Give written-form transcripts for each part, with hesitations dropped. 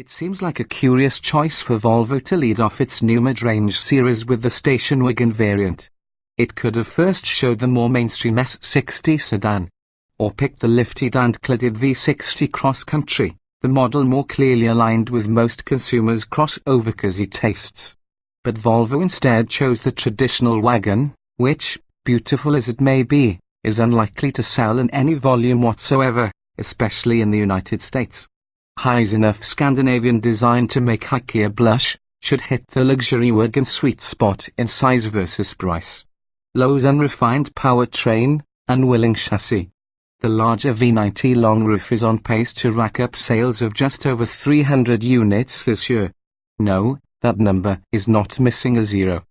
It seems like a curious choice for Volvo to lead off its new mid-range series with the station wagon variant. It could have first showed the more mainstream S60 sedan, or picked the lifted and cladded V60 cross-country, the model more clearly aligned with most consumers' crossover-cozy tastes. But Volvo instead chose the traditional wagon, which, beautiful as it may be, is unlikely to sell in any volume whatsoever, especially in the United States. High's enough Scandinavian design to make IKEA blush, should hit the luxury wagon sweet spot in size versus price. Low's unrefined powertrain, unwilling chassis. The larger V90 long roof is on pace to rack up sales of just over 300 units this year. No, that number is not missing a zero.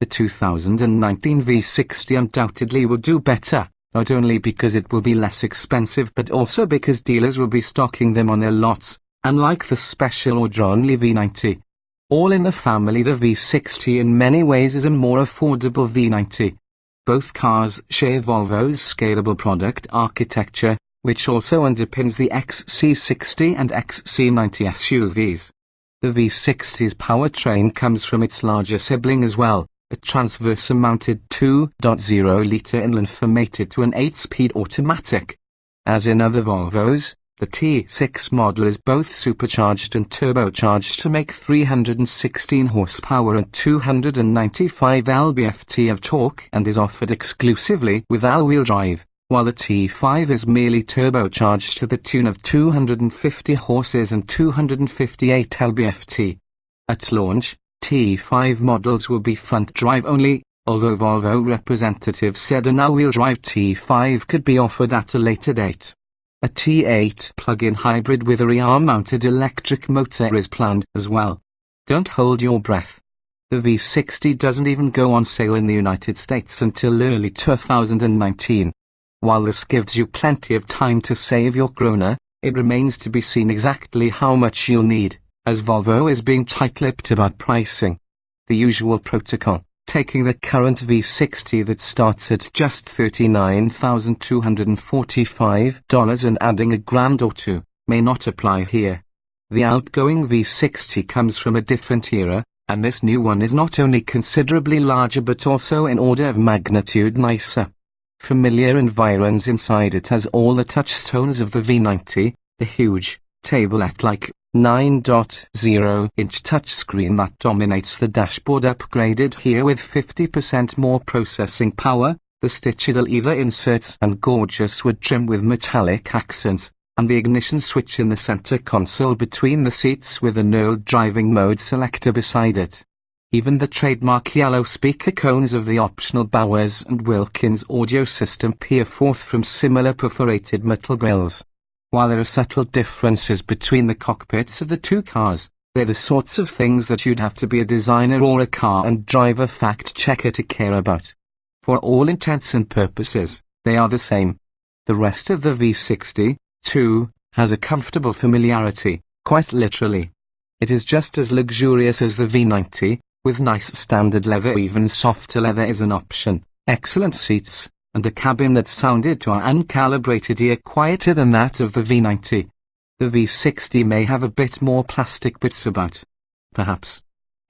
The 2019 V60 undoubtedly will do better, not only because it will be less expensive but also because dealers will be stocking them on their lots, unlike the special order-only V90. All in the family, the V60 in many ways is a more affordable V90. Both cars share Volvo's scalable product architecture, which also underpins the XC60 and XC90 SUVs. The V60's powertrain comes from its larger sibling as well, a transverse-mounted 2.0-litre inland four mated to an 8-speed automatic. As in other Volvos, the T6 model is both supercharged and turbocharged to make 316 horsepower and 295 lb-ft of torque and is offered exclusively with all-wheel drive, while the T5 is merely turbocharged to the tune of 250 horses and 258 lb-ft. At launch, T5 models will be front-drive only, although Volvo representatives said an all-wheel drive T5 could be offered at a later date. A T8 plug-in hybrid with a rear-mounted electric motor is planned as well. Don't hold your breath. The V60 doesn't even go on sale in the United States until early 2019. While this gives you plenty of time to save your krona, it remains to be seen exactly how much you'll need, as Volvo is being tight-lipped about pricing. The usual protocol, taking the current V60 that starts at just $39,245 and adding a grand or two, may not apply here. The outgoing V60 comes from a different era, and this new one is not only considerably larger but also in order of magnitude nicer. Familiar environs inside it has all the touchstones of the V90, the huge, tablet-like 9.0-inch touchscreen that dominates the dashboard, upgraded here with 50% more processing power, the stitched leather inserts and gorgeous wood trim with metallic accents, and the ignition switch in the center console between the seats with a knurled driving mode selector beside it. Even the trademark yellow speaker cones of the optional Bowers and Wilkins audio system peer forth from similar perforated metal grills. While there are subtle differences between the cockpits of the two cars, they're the sorts of things that you'd have to be a designer or a car and driver fact-checker to care about. For all intents and purposes, they are the same. The rest of the V60, too, has a comfortable familiarity, quite literally. It is just as luxurious as the V90, with nice standard leather. Even softer leather is an option, excellent seats, and a cabin that sounded to our uncalibrated ear quieter than that of the V90. The V60 may have a bit more plastic bits about. Perhaps.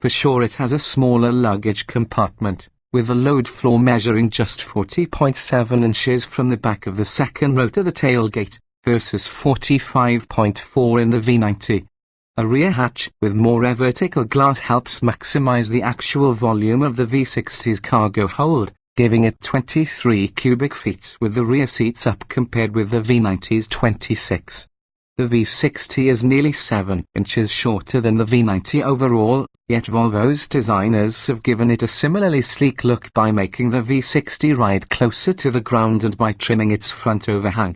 For sure it has a smaller luggage compartment, with the load floor measuring just 40.7 inches from the back of the second row to the tailgate, versus 45.4 in the V90. A rear hatch with more vertical glass helps maximize the actual volume of the V60's cargo hold, giving it 23 cubic feet with the rear seats up compared with the V90's 26. The V60 is nearly 7 inches shorter than the V90 overall, yet Volvo's designers have given it a similarly sleek look by making the V60 ride closer to the ground and by trimming its front overhang.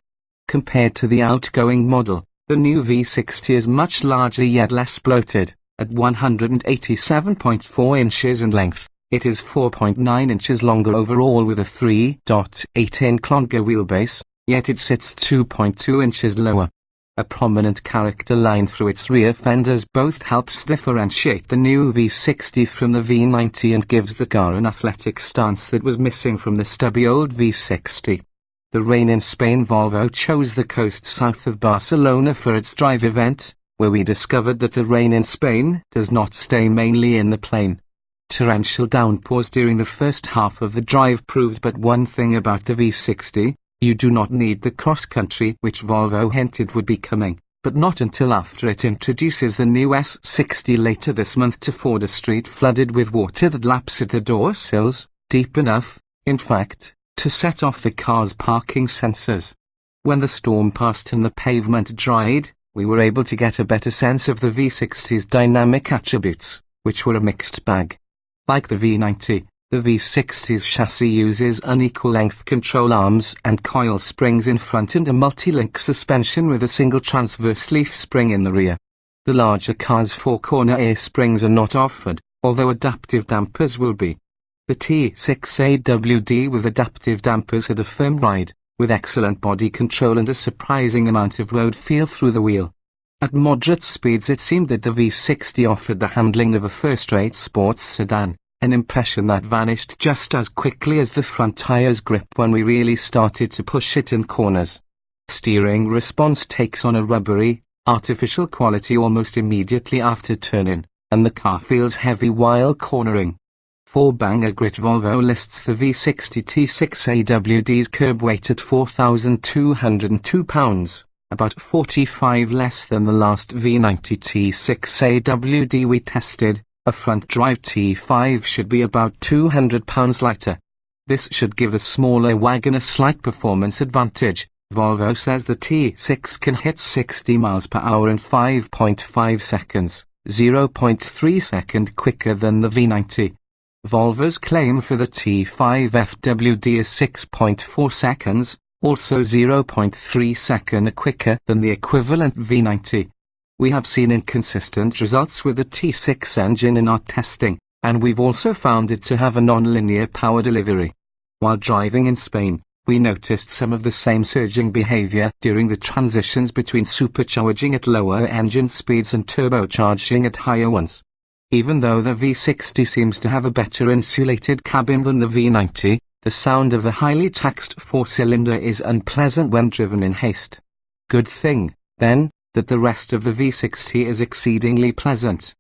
Compared to the outgoing model, the new V60 is much larger yet less bloated. At 187.4 inches in length, it is 4.9 inches longer overall with a 3.8-inch longer wheelbase, yet it sits 2.2 inches lower. A prominent character line through its rear fenders both helps differentiate the new V60 from the V90 and gives the car an athletic stance that was missing from the stubby old V60. The rain in Spain. Volvo chose the coast south of Barcelona for its drive event, where we discovered that the rain in Spain does not stay mainly in the plain. Torrential downpours during the first half of the drive proved but one thing about the V60: you do not need the cross-country which Volvo hinted would be coming, but not until after it introduces the new S60 later this month to ford a street flooded with water that laps at the door sills, deep enough, in fact, to set off the car's parking sensors. When the storm passed and the pavement dried, we were able to get a better sense of the V60's dynamic attributes, which were a mixed bag. Like the V90, the V60's chassis uses unequal length control arms and coil springs in front and a multi-link suspension with a single transverse leaf spring in the rear. The larger car's 4-corner air springs are not offered, although adaptive dampers will be. The T6 AWD with adaptive dampers had a firm ride, with excellent body control and a surprising amount of road feel through the wheel. At moderate speeds it seemed that the V60 offered the handling of a first-rate sports sedan, an impression that vanished just as quickly as the front tires grip when we really started to push it in corners. Steering response takes on a rubbery, artificial quality almost immediately after turn-in, and the car feels heavy while cornering. For Banger Grit, Volvo lists the V60 T6 AWD's curb weight at 4,202 pounds, about 45 less than the last V90 T6 AWD we tested. A front-drive T5 should be about 200 pounds lighter. This should give the smaller wagon a slight performance advantage. Volvo says the T6 can hit 60 miles per hour in 5.5 seconds, 0.3 seconds quicker than the V90. Volvo's claim for the T5 FWD is 6.4 seconds, also 0.3 seconds quicker than the equivalent V90. We have seen inconsistent results with the T6 engine in our testing, and we've also found it to have a non-linear power delivery. While driving in Spain, we noticed some of the same surging behavior during the transitions between supercharging at lower engine speeds and turbocharging at higher ones. Even though the V60 seems to have a better insulated cabin than the V90, the sound of the highly taxed 4-cylinder is unpleasant when driven in haste. Good thing, then, that the rest of the V60 is exceedingly pleasant.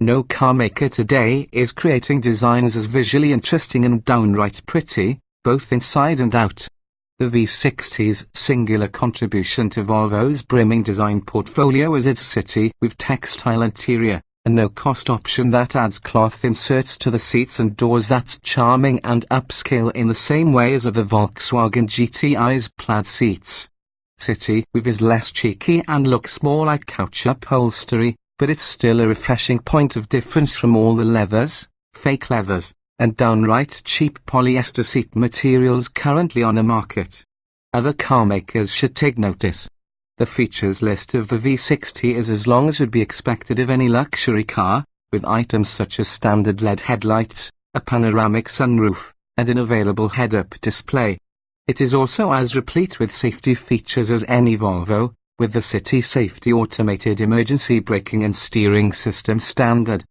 No carmaker today is creating designs as visually interesting and downright pretty, both inside and out. The V60's singular contribution to Volvo's brimming design portfolio is its city with textile interior, a no-cost option that adds cloth inserts to the seats and doors that's charming and upscale in the same way as are the Volkswagen GTI's plaid seats. City with is less cheeky and looks more like couch upholstery, but it's still a refreshing point of difference from all the leathers, fake leathers, and downright cheap polyester seat materials currently on the market. Other carmakers should take notice. The features list of the V60 is as long as would be expected of any luxury car, with items such as standard LED headlights, a panoramic sunroof, and an available head-up display. It is also as replete with safety features as any Volvo, with the City Safety Automated Emergency Braking and Steering System standard.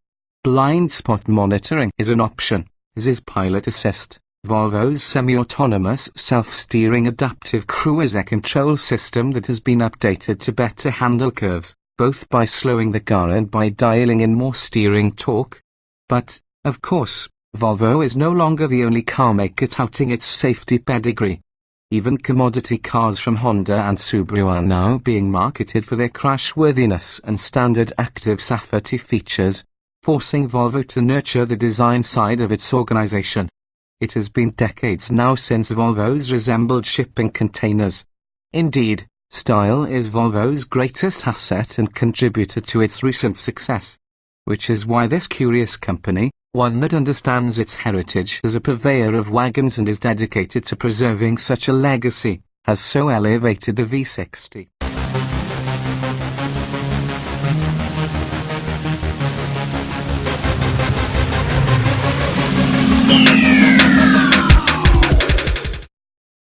Blind spot monitoring is an option, as is Pilot Assist, Volvo's semi-autonomous self-steering adaptive cruise control system that has been updated to better handle curves, both by slowing the car and by dialing in more steering torque. But, of course, Volvo is no longer the only carmaker touting its safety pedigree. Even commodity cars from Honda and Subaru are now being marketed for their crashworthiness and standard active safety features, forcing Volvo to nurture the design side of its organization. It has been decades now since Volvos resembled shipping containers. Indeed, style is Volvo's greatest asset and contributor to its recent success. Which is why this curious company, one that understands its heritage as a purveyor of wagons and is dedicated to preserving such a legacy, has so elevated the V60.